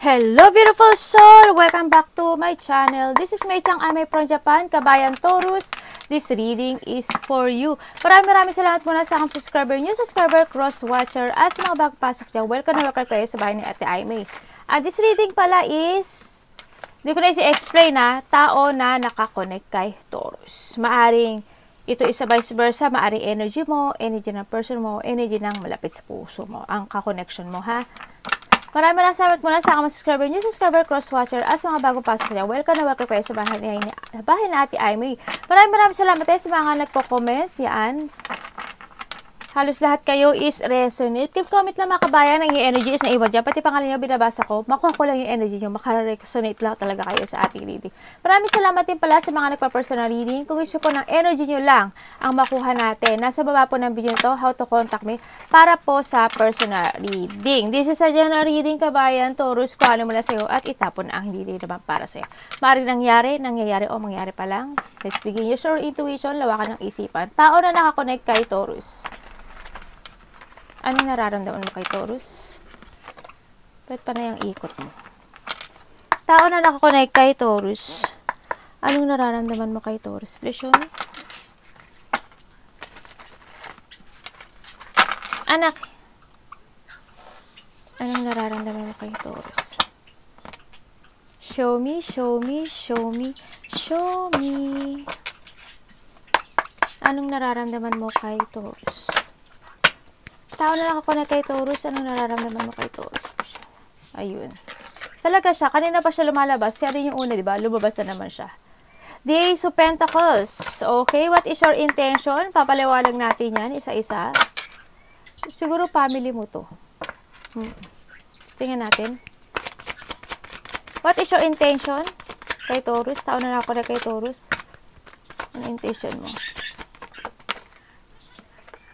Hello beautiful soul! Welcome back to my channel. This is Mei Chang Ame from Japan, Kabayan Taurus. This reading is for you. Maraming salamat muna sa akong subscriber, new subscriber, cross-watcher, at sa mga bagpasok dyan. Welcome na welcome kayo sa bahay ni Ate Aimee. This reading pala is, hindi ko na isi-explain tao na nakakonect kay Taurus. Maaring ito isa vice versa, maaring energy mo, energy ng person mo, energy ng malapit sa puso mo, ang kakonnection mo Maraming salamat muna sa aking subscriber, new subscriber, cross-watcher, at sa mga bagong pasok niya. Welcome na welcome kayo sa bahay ni Ate Aimee. Maraming salamat tayo sa mga nagko-comments. Yan. Halos lahat kayo is resonate. Keep comment lang mga kabayan, ang energy is na iba dyan. Pati pangalan nyo binabasa ko, makuha ko lang yung energy nyo. Makaresonate lang talaga kayo sa ating reading. Maraming salamat din pala sa mga nagpa-personal reading. Kung gusto po ng energy nyo lang ang makuha natin, nasa baba po ng video nito, how to contact me, para po sa personal reading. This is a general reading, kabayan, Taurus, kung ano mula sa'yo, at itapon ang hindi naman para sa'yo. Maaaring nangyayari o mangyari pa lang. Let's begin. Use your intuition, lawakan ng isipan. Tao na nakakonect kay Taurus. Anong nararamdaman mo kay Taurus? Ba't pa na yung ikot mo? Tao na nakakonect kay Taurus. Anong nararamdaman mo kay Taurus? Please show me. Anak. Anong nararamdaman mo kay Taurus? Show me, show me, show me, show me. Anong nararamdaman mo kay Taurus? Tao na nakakonect kay Taurus, anong nararamdaman mo kay Taurus? Ayun. Talaga siya, kanina pa siya lumalabas. Siya rin yung una, di ba? Lumabas na naman siya. The Ace of Pentacles. Okay, what is your intention? Papaliwalag natin yan, isa-isa. Siguro family mo to. Tingnan natin. What is your intention kay Taurus? Tao na nakakonect kay Taurus. Ano intention mo?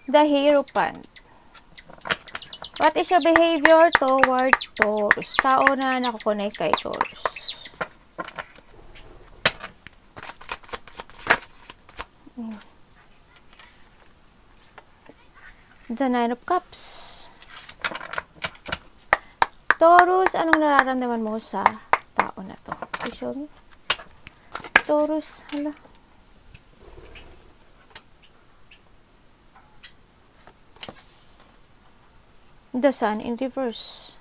The Hierophant. What is your behavior toward Taurus? Tao na nakakonect kay Taurus. The Nine of Cups. Taurus, anong nararamdaman mo sa tao na to? Please show me. Taurus, hala. The Sun in reverse.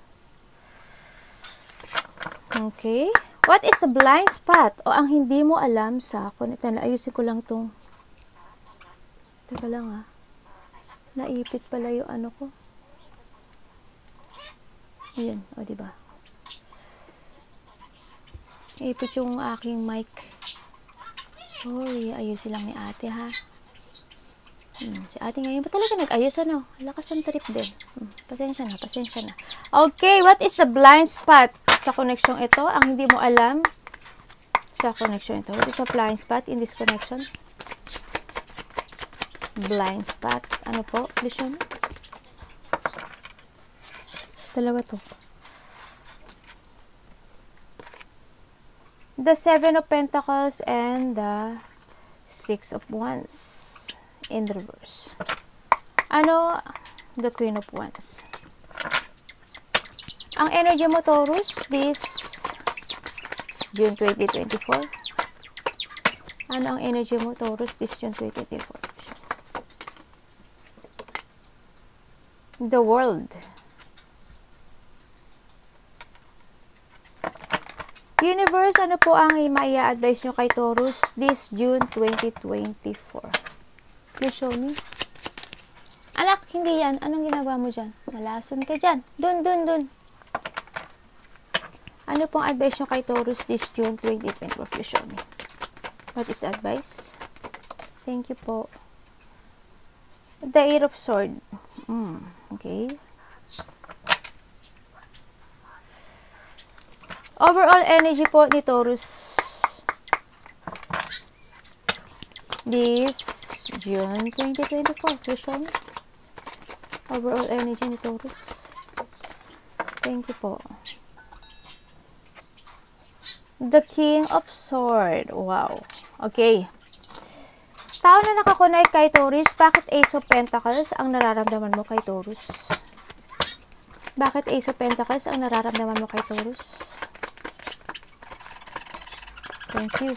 Okay. What is the blind spot? O ang hindi mo alam sa ako. Ayusin ko lang tong. Teka lang naipit pala yung ano ko. Ayan. O diba? Naipit yung aking mic. Sorry. Ayusin lang ni ate Si ate ngayon ba talaga nag-ayos lakas ng trip din. Pasensya na. Okay, what is the blind spot sa connection ito? Ang hindi mo alam sa connection ito. What is the blind spot in this connection? Blind spot. Ano po? Vision? Dalawa to. The Seven of Pentacles and the Six of Wands. In reverse. The Queen of Wands. Ang energy mo, Taurus, this June 2024. Ano ang energy mo, Taurus, this June 2024? The World. Universe, ano po ang i-advise nyo kay Taurus this June 2024? Please show me. Anak, hindi yan. Anong ginagawa mo dyan? Malason ka dyan. Dun. Ano pong advice nyo kay Taurus this June 2024? Please show me. What is the advice? Thank you po. The Eight of Swords. Okay. Overall energy po ni Taurus this June 2024. Please show me. Overall energy ni Taurus. Thank you po. The King of Swords. Wow. Okay. Tao na nakakonect kay Taurus. Bakit Ace of Pentacles ang nararamdaman mo kay Taurus? Bakit Ace of Pentacles ang nararamdaman mo kay Taurus? Thank you.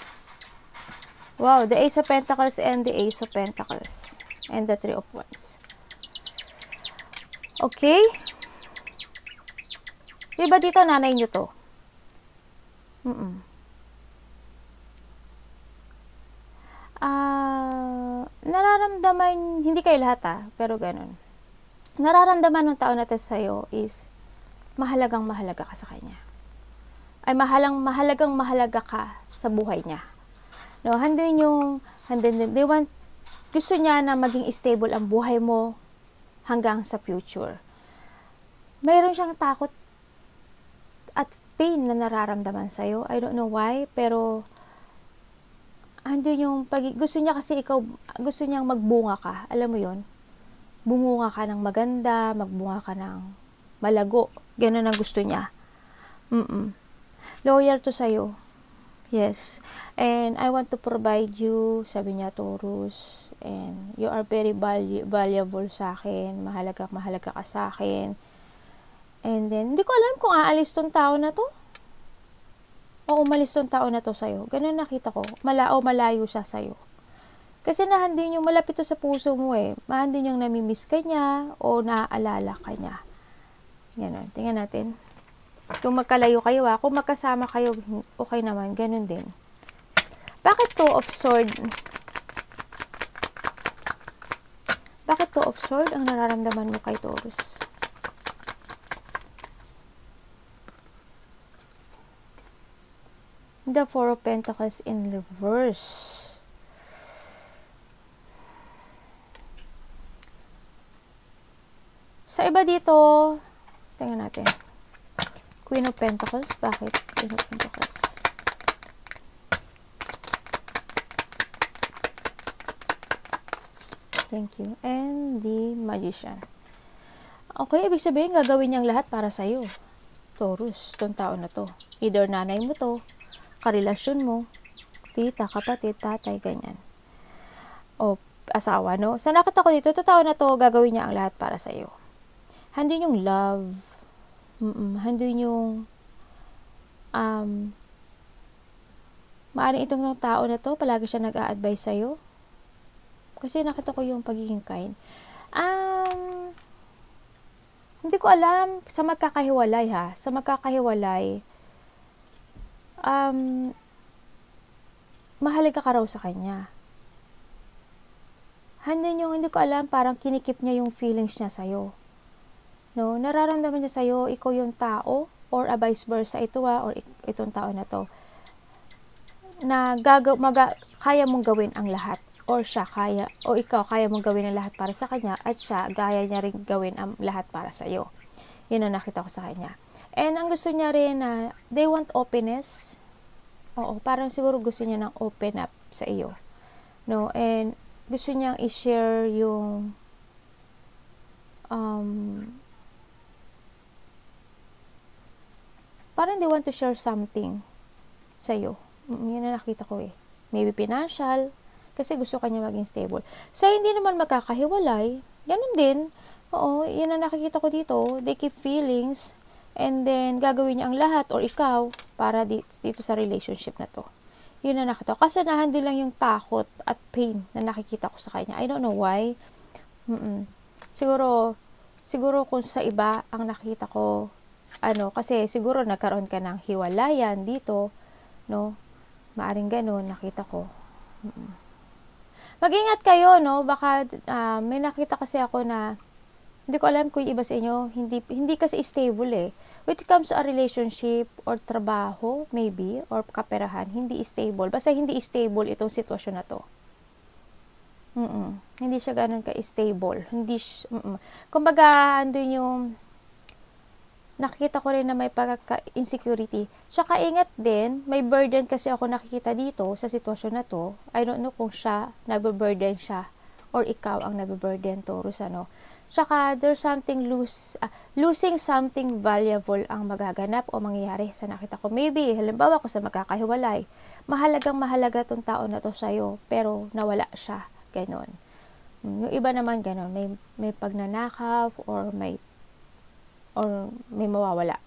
Wow, the Ace of Pentacles and the Ace of Pentacles. And the Three of Wands. Okay. Diba dito nanay nyo to? Nararamdaman, hindi kayo lahat pero ganun. Nararamdaman ng tao na to sa'yo is mahalagang mahalaga ka sa kanya. Ay mahalagang mahalaga ka sa buhay niya. No, gusto niya na maging stable ang buhay mo hanggang sa future. Mayroon siyang takot at pain na nararamdaman sa'yo. I don't know why, pero gusto niya kasi gusto niyang magbunga ka. Alam mo yon, bumunga ka ng maganda, magbunga ka ng malago. Ganun ang gusto niya. Loyal to sa'yo. Yes. And I want to provide you, sabi niya, Taurus. And you are very valuable sa akin. Mahalaga ka sa akin. And then, hindi ko alam kung aalis tong tao na to. O umalis tong tao na to sa'yo. Ganun nakita ko. Malayo siya sa'yo. Kasi nahandin yung malapit to sa puso mo Mahandin yung namimiss ka niya o naaalala ka niya. Ganun. Tingnan natin. Kung magkalayo kayo kung magkasama kayo, okay naman. Ganun din. Bakit Two of Swords? Bakit Two of Swords ang nararamdaman mo kay Taurus? The Four of Pentacles in reverse. Sa iba dito, tingnan natin. Queen of Pentacles. Bakit Queen of Pentacles? Thank you. And the Magician. Okay, ibig sabihin, gagawin niyang lahat para sa'yo. Taurus, itong tao na to. Either nanay mo to, karelasyon mo, tita, kapatid, tatay, ganyan. O asawa, no? Sa nakita ko dito, itong tao na to, gagawin niya ang lahat para sa'yo. Handun yung love. Handun yung maaring itong tao na to, palagi siya nag-a-advise sa'yo. Kasi nakita ko yung pagiging kind. Hindi ko alam sa magkakahiwalay Sa magkakahiwalay, mahalaga ka raw sa kanya. Handun yung, hindi ko alam, parang kinikip niya yung feelings niya sa'yo. No? Nararamdaman niya sa'yo, ikaw yung tao, or vice versa, ito or itong tao na to, na kaya mong gawin ang lahat. Or ikaw kaya mong gawin ang lahat para sa kanya, at siya, gaya niya rin gawin ang lahat para sa'yo. Yun ang nakita ko sa kanya. And ang gusto niya rin na, they want openness. Oo, parang siguro gusto niya ng open up sa iyo. No? And gusto niyang i-share yung parang they want to share something sa iyo. Yun ang nakita ko Maybe financial, kasi gusto kanya maging stable. Sa hindi naman magkakahiwalay, ganun din. Oo, yun ang nakikita ko dito. They keep feelings, and then gagawin niya ang lahat, or ikaw, para dito sa relationship na to. Yun ang nakita ko. Kasi nahandol lang yung takot at pain na nakikita ko sa kanya. I don't know why. Siguro kung sa iba, ang nakita ko, kasi siguro nagkaroon ka ng hiwalayan dito, no? Maaring ganun, nakita ko. Mag-ingat kayo, no? Baka may nakita kasi ako na hindi ko alam kung iba sa inyo, hindi kasi stable When it comes to a relationship or trabaho, maybe, or kaperahan, hindi stable. Basta hindi stable itong sitwasyon na to. Hindi siya ganun ka-stable. Kumbaga, andun yung nakikita ko rin na may pagka-insecurity. Tsaka ingat din, may burden kasi ako nakikita dito sa sitwasyon na to. I don't know kung siya, nababurden siya, or ikaw ang nababurden, Taurus, Tsaka, there's something losing something valuable ang magaganap o mangyayari sa nakita ko. Maybe, halimbawa ko sa magkakahiwalay, mahalaga tong tao na to sa'yo, pero nawala siya. Ganon. Yung iba naman ganon, may pagnanakaw, or or may mawawala.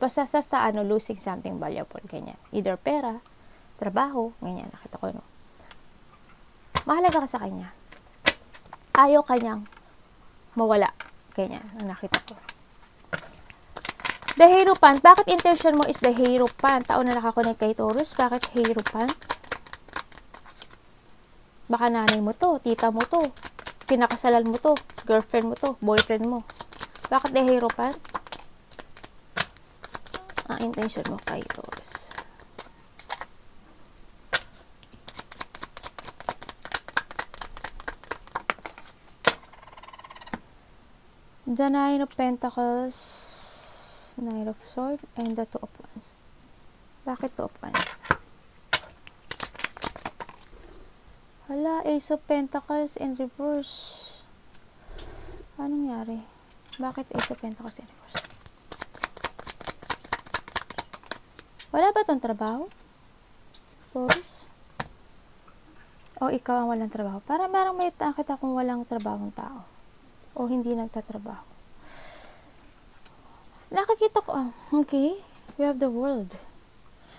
Basta sa ano, losing something valuable, ganyan. Either pera, trabaho, ganyan, nakita ko, no? Mahalaga ka sa kanya. Ayaw kanyang mawala, ganyan, ang nakita ko. The Hierophant, bakit intention mo is the Hierophant? Tao na nakakonect kay Taurus, bakit Hierophant? Baka nanay mo to, tita mo to, kinakasalan mo to, girlfriend mo to, boyfriend mo. Bakit the Hierophant? Ang intention mo kay Taurus. The Nine of Pentacles, Knight of Swords, and the Two of Wands. Bakit Two of Wands? Hala, Ace of Pentacles in reverse. Anong nangyari? Bakit Ace of Pentacles in reverse? Wala ba itong trabaho? Taurus? O ikaw ang walang trabaho? Para merong may nakita kung walang trabahong tao. O hindi nagtatrabaho. Nakikita ko, okay, we have the world.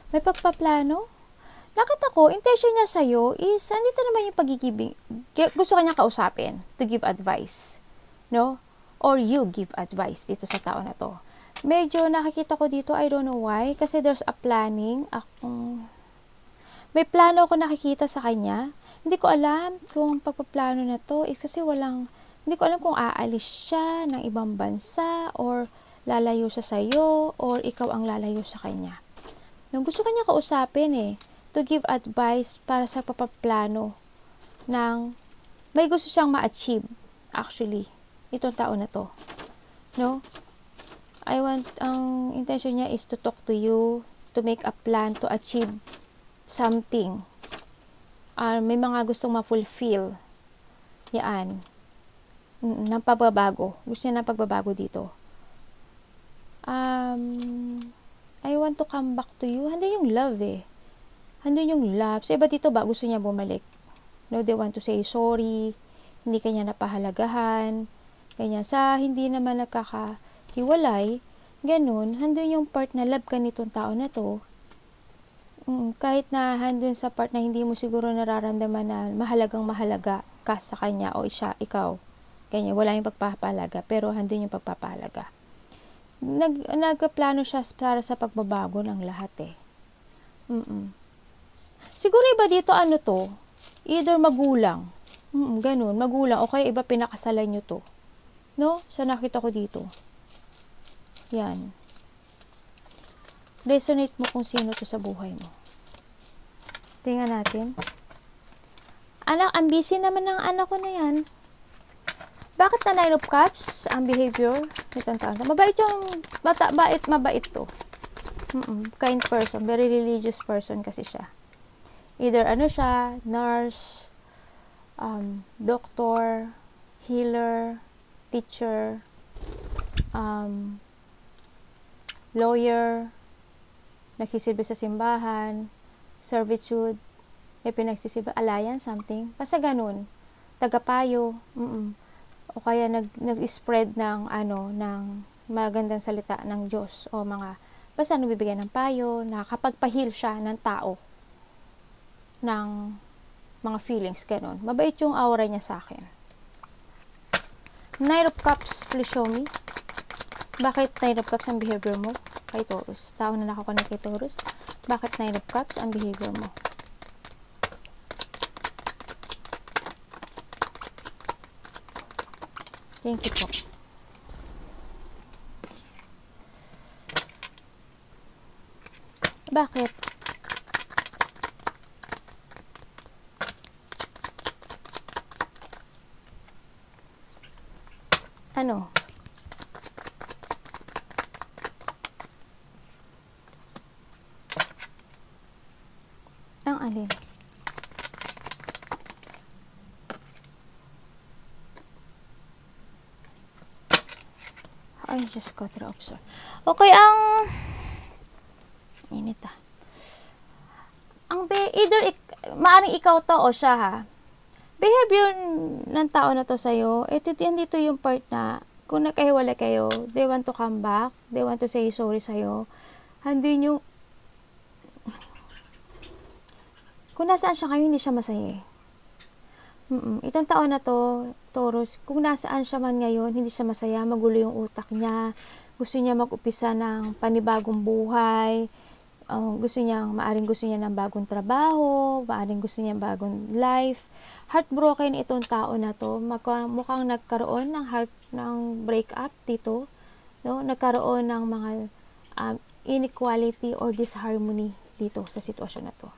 May pagpaplano. Nakita ko, intention niya sa'yo is, andito naman yung pagigibing. Gusto kanya kausapin to give advice. No? Or you give advice dito sa tao na to. Medyo nakikita ko dito, I don't know why, kasi there's a planning. May plano ako nakikita sa kanya. Hindi ko alam kung pagpaplano na to, kasi hindi ko alam kung aalis siya ng ibang bansa, or lalayo siya sa'yo, or ikaw ang lalayo sa kanya. Nung gusto kanya kausapin to give advice para sa papaplano ng may gusto siyang ma-achieve, actually, itong tao na to. No? Ang intention niya is to talk to you, to make a plan, to achieve something. May mga gustong ma-fulfill. Yan. Ng pagbabago. Gusto niya ng pagbabago dito. I want to come back to you. Handa yung love Handa yung love. Sa iba dito ba, gusto niya bumalik. No, they want to say sorry. Hindi kanya napahalagahan. Ganyan. Sa hindi naman nakakahiwalay, ganun, handa yung part na love ka nitong tao na to. Kahit na handun sa part na hindi mo siguro nararamdaman na mahalaga ka sa kanya o ikaw. Ganyan, wala yung pagpapahalaga, pero handun yung pagpapahalaga. Nagplano siya para sa pagbabago ng lahat Siguro iba dito either magulang. Ganun, magulang. O kaya iba pinakasalan nyo to. No? So, nakita ko dito. Yan. Resonate mo kung sino to sa buhay mo. Tingnan natin. Anak, ang busy naman ng anak ko na yan. Bakit na Nine of Cups? Ang behavior nitong taon. Mabait yung mabait to. Kind person. Very religious person kasi siya. Either siya, nurse, doctor, healer, teacher, lawyer, nagsisilbi sa simbahan, servitude, may pinagsisilbi, alliance, something. Basta ganun. Tagapayo, o kaya nag-spread ng magandang salita ng Diyos o basta bibigyan ng payo, nakakapagpa-heal siya ng tao ng mga feelings, ganun. Mabait yung aura niya sa akin. Nine of Cups, please show me. Bakit Nine of Cups ang behavior mo kay Taurus? Tao na nakakonect kay Taurus. Bakit Nine of Cups ang behavior mo? Thank you po. Bakit? Ano? Ang alin? I just got to observe. Okay, init either maaring ikaw to o siya behavior ng tao na to sa'yo, dito yung part na Kung nagkahiwalay kayo, they want to come back, they want to say sorry sa'yo. Hindi nyo, kung nasaan siya kayo, hindi siya masaya. Itong taon na to, Taurus, kung nasaan siya man ngayon, hindi siya masaya, magulo yung utak niya, gusto niya mag-upisa ng panibagong buhay, maaring gusto niya ng bagong trabaho, maaring gusto niya ng bagong life. Heartbroken itong tao na to, mukhang nagkaroon ng breakup dito, no? Nagkaroon ng mga inequality or disharmony dito sa sitwasyon na to.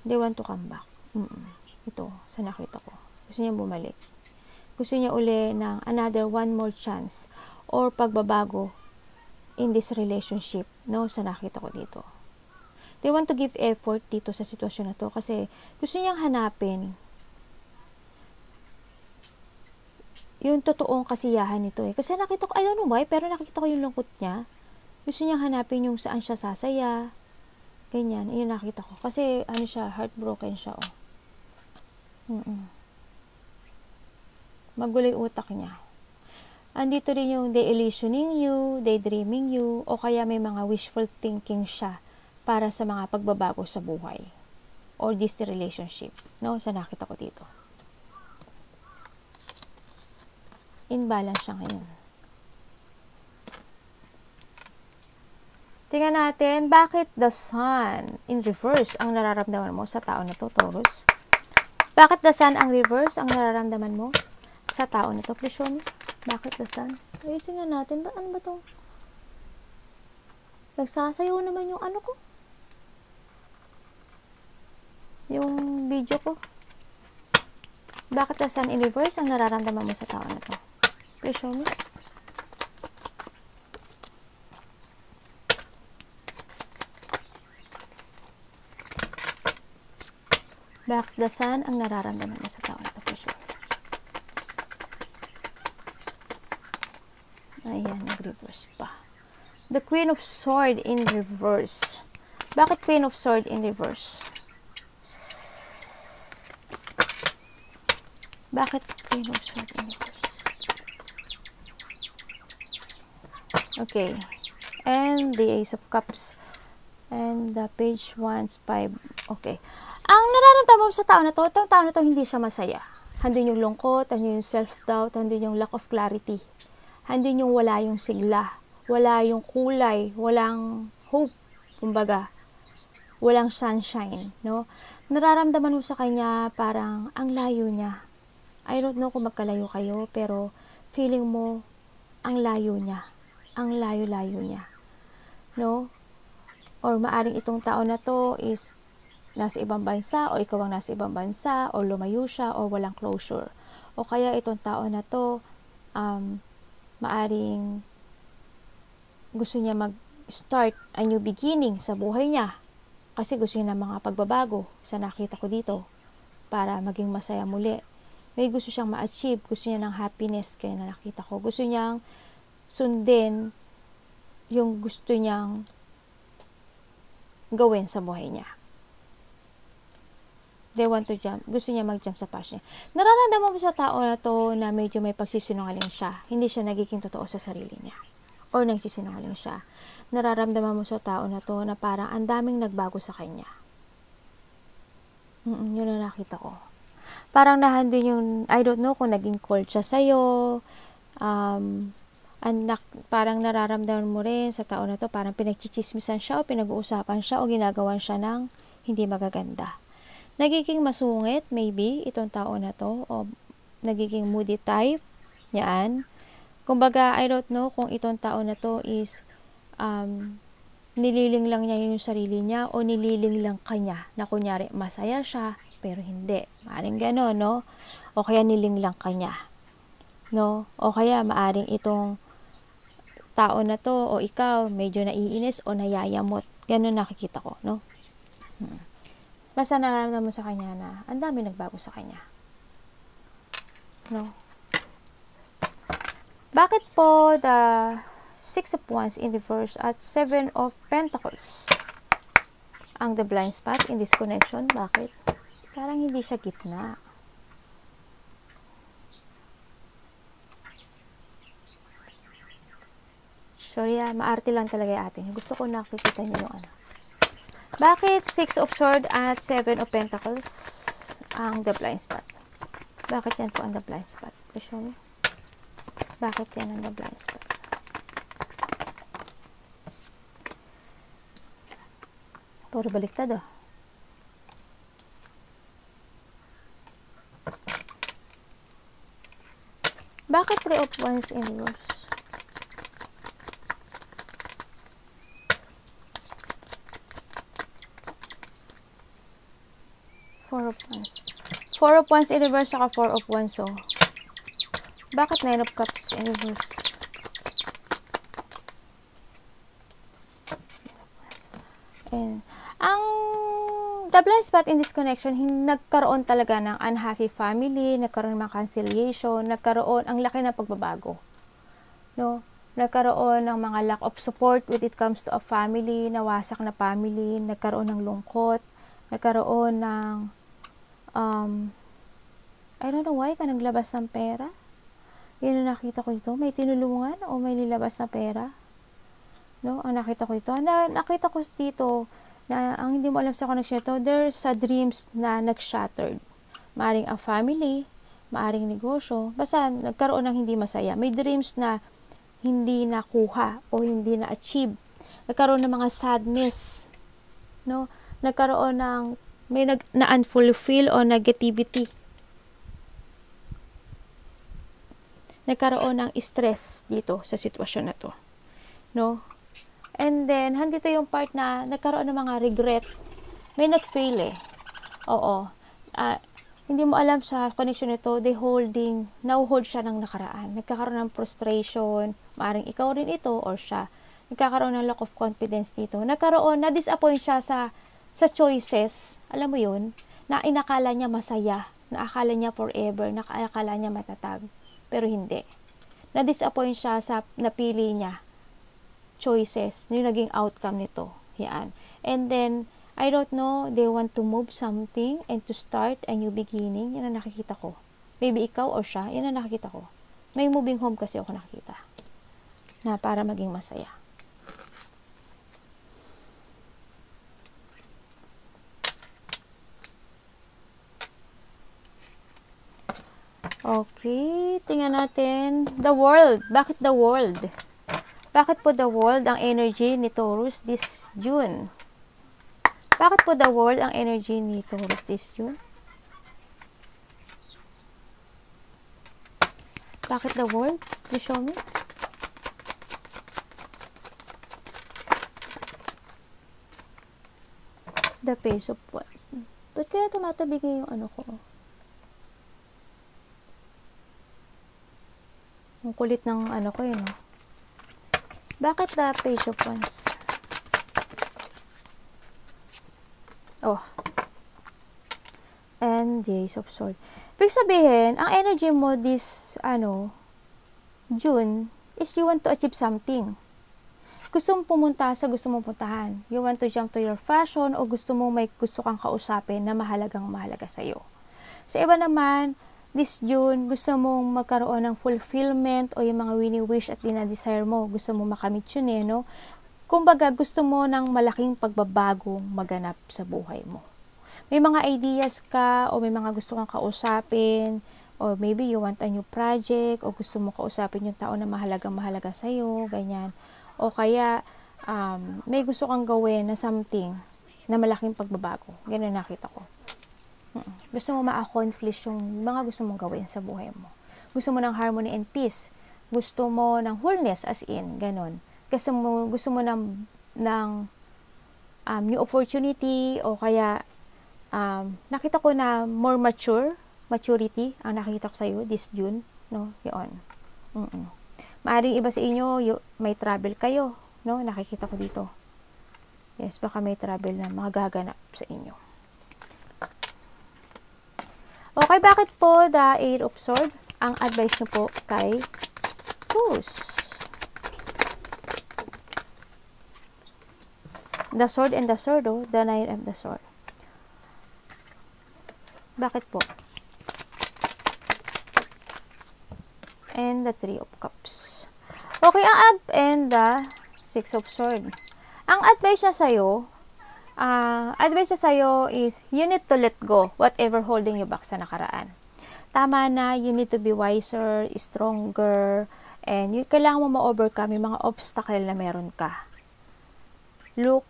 They want to come back. Ito, sa nakita ko. Gusto niya bumalik. Gusto niya uli ng another one more chance or pagbabago in this relationship, no? Sa nakita ko dito. They want to give effort dito sa sitwasyon na to kasi gusto niyang hanapin yung totoong kasiyahan nito eh. Kasi nakita ko, I don't know why, pero nakita ko yung lungkot niya. Gusto niyang hanapin yung saan siya sasaya. Ganyan, yun nakita ko. Kasi, heartbroken siya, oh. Magulo yung utak niya. Andito rin yung day-illusioning you, daydreaming you, o kaya may mga wishful thinking siya para sa mga pagbabago sa buhay. Or this relationship. No? Sa nakita ko dito. Imbalance siya ngayon. Tingnan natin, bakit the sun in reverse ang nararamdaman mo sa tao na to, Taurus? Bakit the sun ang reverse ang nararamdaman mo sa tao na to? Please show me. Bakit the sun? Ayusin nga natin. Ano ba to? Nagsasayaw naman yung ano ko. Yung video ko. Bakit the sun in reverse ang nararamdaman mo sa tao na to? Please show me. Bakit the sun ang nararamdaman mo sa tao na to? For sure. Ayan, nag-reverse pa. The Queen of Swords in reverse. Bakit Queen of Swords in reverse? Bakit Queen of Swords in reverse? Okay. And the Ace of Cups. And the Page Wands 5. Okay. Ang nararamdaman mo sa tao na to, itong tao na to hindi siya masaya. Handin yung lungkot, handin yung self-doubt, handin yung lack of clarity. Handin yung wala yung sigla, wala yung kulay, walang hope, kumbaga, walang sunshine, no? Nararamdaman mo sa kanya parang ang layo niya. I don't know kung magkalayo kayo, pero feeling mo ang layo niya. Ang layo-layo niya. No? Or maaring itong tao na to is nasa ibang bansa, o ikaw ang nasa ibang bansa, o lumayo siya, o walang closure. O kaya itong tao na to, maaring gusto niya mag-start a new beginning sa buhay niya. Kasi gusto niya ng mga pagbabago sa nakita ko dito para maging masaya muli. May gusto siyang ma-achieve, gusto niya ng happiness kaya na nakita ko. Gusto niyang sundin yung gusto niyang gawin sa buhay niya. They want to jump. Gusto niya mag-jump sa passion niya. Nararamdaman mo sa tao na to na medyo may pagsisinungaling siya. Hindi siya nagiging totoo sa sarili niya. Or nagsisinungaling siya. Nararamdaman mo sa tao na to na parang ang daming nagbago sa kanya. Yun ang nakita ko. Parang nahandin yung, I don't know kung naging cold siya sa'yo. Parang nararamdaman mo rin sa tao na to, parang pinagchichismisan siya o pinag-uusapan siya o ginagawan siya ng hindi magaganda. Nagiging masungit, maybe, itong tao na to, o nagiging moody type, yan. Kumbaga, I don't know kung itong tao na to is, nililing lang niya yung sarili niya, o nililing lang kanya, na kunyari, masaya siya, pero hindi. Maaring gano'n, no? O kaya niling lang kanya, no? O kaya, maaring itong tao na to, o ikaw, medyo naiinis, o nayayamot. Gano'n nakikita ko, no? Basta nararamdaman mo sa kanya na ang dami nagbago sa kanya. No? Bakit po the Six of Wands in reverse at Seven of Pentacles ang the blind spot in this connection? Bakit? Parang hindi siya gitna. Sorry maarte lang talaga yung atin. Gusto ko nakikita nyo yung ano. Bakit 6 of Swords at 7 of Pentacles ang the blind spot? Bakit yan po ang the blind spot? Please show me. Bakit yan ang the blind spot? Puro baliktad oh. Bakit 3 of Wands in reverse? Four of Wands. 4 of Wands in reverse saka 4 of Wands. So, bakit 9 of Cups in reverse? And, ang the blind spot in this connection, nagkaroon talaga ng unhappy family, nagkaroon ng mga cancellation, nagkaroon, ang laki ng pagbabago. No? Nagkaroon ng mga lack of support when it comes to a family, nawasak na family, nagkaroon ng lungkot, nagkaroon ng I don't know why ka naglabas ng pera. Yun ang nakita ko ito. May tinulungan o may nilabas na pera. No? Ang nakita ko ito. Nakita ko dito na ang hindi mo alam sa connection ito, there's a dreams na nag-shattered. Maaring a family, maaring negosyo, basta nagkaroon ng hindi masaya. May dreams na hindi nakuha o hindi na-achieve. Nagkaroon ng mga sadness. No? Nagkaroon ng may na-unfulfill o negativity. Nagkaroon ng stress dito sa sitwasyon na to. No? And then, handito yung part na nagkaroon ng mga regret. May nag-fail eh. Oo. Hindi mo alam sa connection nito, now-hold siya ng nakaraan. Nagkakaroon ng frustration. Maaring ikaw rin ito or siya. Nagkakaroon ng lack of confidence dito. Na-disappoint siya sa choices. Alam mo yun? Na inakala niya masaya. Na akala niya forever. Na akala niya matatag. Pero hindi. Na-disappoint siya sa napili niya. Choices. Yung naging outcome nito. Yan. And then, I don't know, they want to move something and to start a new beginning. Yan ang nakikita ko. Maybe ikaw or siya, yan ang nakikita ko. May moving home kasi ako nakikita. Na para maging masaya. Okay, tingnan natin. The world. Bakit the world? Bakit po the world ang energy ni Taurus this June? Bakit po the world ang energy ni Taurus this June? Bakit the world? Please show me. The Page of Wands. Ba't kaya tumatabi yung ano ko? Ang kulit ng ano ko yun. Bakit the Page of Wands? Oh. And the Ace of Swords. Ibig sabihin, ang energy mo this, June, is you want to achieve something. Gusto mong pumunta sa gusto mong puntahan. You want to jump to your fashion o gusto kang kausapin na mahalaga sa'yo. Sa iba naman, this June, gusto mong magkaroon ng fulfillment o yung mga wini-wish at dinadesire mo. Gusto mong makamit yun no? Kumbaga, gusto mo ng malaking pagbabagong maganap sa buhay mo. May mga ideas ka o may mga gusto kang kausapin or maybe you want a new project o gusto mo kausapin yung tao na mahalaga sa'yo, ganyan. O kaya, may gusto kang gawin na something na malaking pagbabago. Ganyan nakita ko. Gusto mo ma-accomplish yung mga gusto mong gawin sa buhay mo. Gusto mo ng harmony and peace. Gusto mo ng wholeness as in, ganon. Gusto mo ng new opportunity o kaya nakita ko na more maturity ang nakita ko sa iyo this June, no? Yon. Maaring iba sa inyo, may travel kayo, no? Nakikita ko dito. Yes, baka may travel na magaganap sa inyo. Okay, bakit po the Eight of Swords? Ang advice nyo po kay Taurus. The Sword and the Sword, the Nine of the Sword. Bakit po? And the Three of Cups. Okay, and the Six of Swords. Ang advice niya sa'yo, is, you need to let go whatever holding you back sa nakaraan. Tama na, you need to be wiser, stronger, and kailangan mo ma-overcome yung mga obstacle na meron ka. Look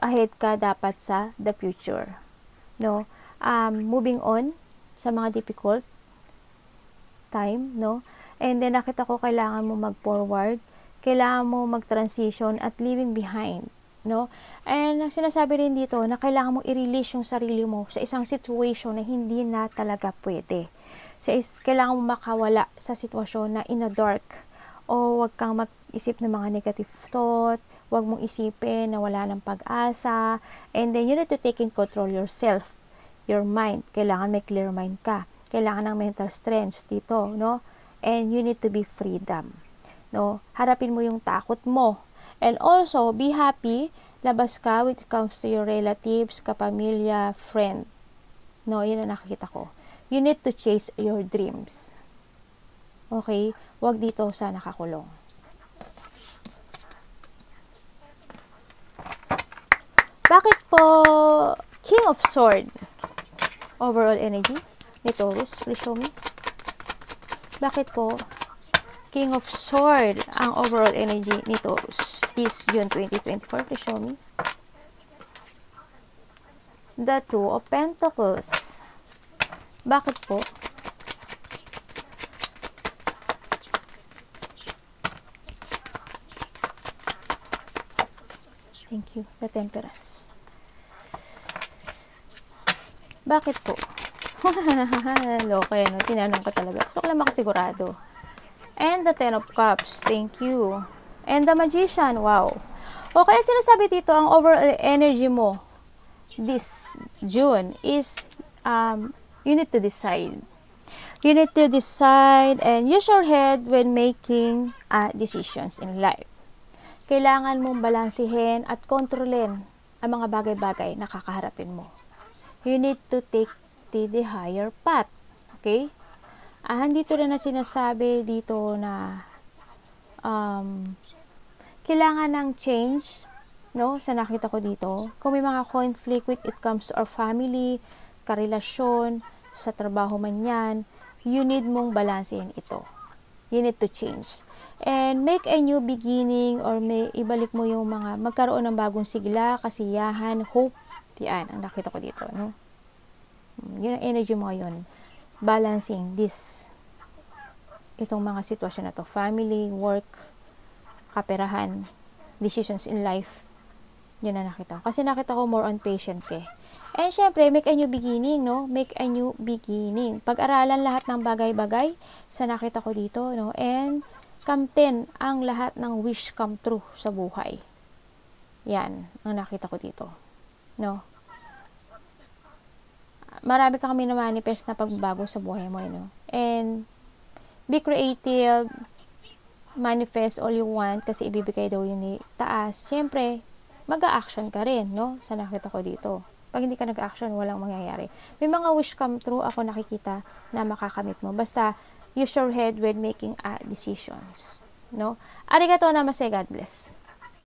ahead ka dapat sa the future. No? Moving on sa mga difficult time, no? And then nakita ko kailangan mo mag-forward, kailangan mo mag-transition at leaving behind, no? And sinasabi rin dito na kailangan mong i-release yung sarili mo sa isang situation na hindi na talaga pwede. Kailangan mo makawala sa sitwasyon na in a dark, o wag kang mag-isip ng mga negative thought, wag mong isipin na wala ng pag-asa, and then you need to take in control yourself, your mind. Kailangan may clear mind ka. Kailangan ng mental strength dito, no? And you need to be freedom, no? Harapin mo yung takot mo. And also, be happy. Labas ka when it comes to your relatives, kapamilya, friend. No, yun ang nakikita ko. You need to chase your dreams. Okay? Huwag dito sa nakakulong. Bakit po King of Sword? Overall energy ni Taurus, please show me. Bakit po King of Sword ang overall energy ni Taurus this June 2024? Please show me. The Two of Pentacles. Bakit po? Thank you. The Temperance. Bakit po? Loka yan. Tinanong ko talaga. Gusto ko lang makasigurado. And the Ten of Cups. Thank you. And the Magician. Wow. Okay, sinasabi dito, ang overall energy mo this June is you need to decide. You need to decide and use your head when making decisions in life. Kailangan mong balansihin at kontrolin ang mga bagay-bagay na kakaharapin mo. You need to take the higher path. Okay? Dito rin na sinasabi dito na kailangan ng change, no? Sa nakita ko dito. Kung may mga conflict with it comes to our family, karelasyon, sa trabaho man yan, you need mong balansin ito. You need to change. And make a new beginning or may ibalik mo yung mga magkaroon ng bagong sigla, kasiyahan, hope. Yan, ang nakita ko dito, no? Yun ang energy mo ngayon. Balancing this. Itong mga sitwasyon na to. Family, work, kaperahan, decisions in life. Yun ang nakita ko. Kasi nakita ko more on patient ka. And syempre, make a new beginning, no? Make a new beginning. Pag-aralan lahat ng bagay-bagay sa nakita ko dito, no? And kamtin ang lahat ng wish come true sa buhay. Yan, ang nakita ko dito. No? Marami ka kami na manifest na pagbabago sa buhay mo, no? And be creative, manifest all you want kasi ibibigay daw yun ni taas. Syempre, mag-a-action ka rin, no? Sa nakita ko dito. Pag hindi ka nag-action, walang mangyayari. May mga wish come true ako nakikita na makakamit mo. Basta, use your head when making decisions. No? Arigato namaste, God bless.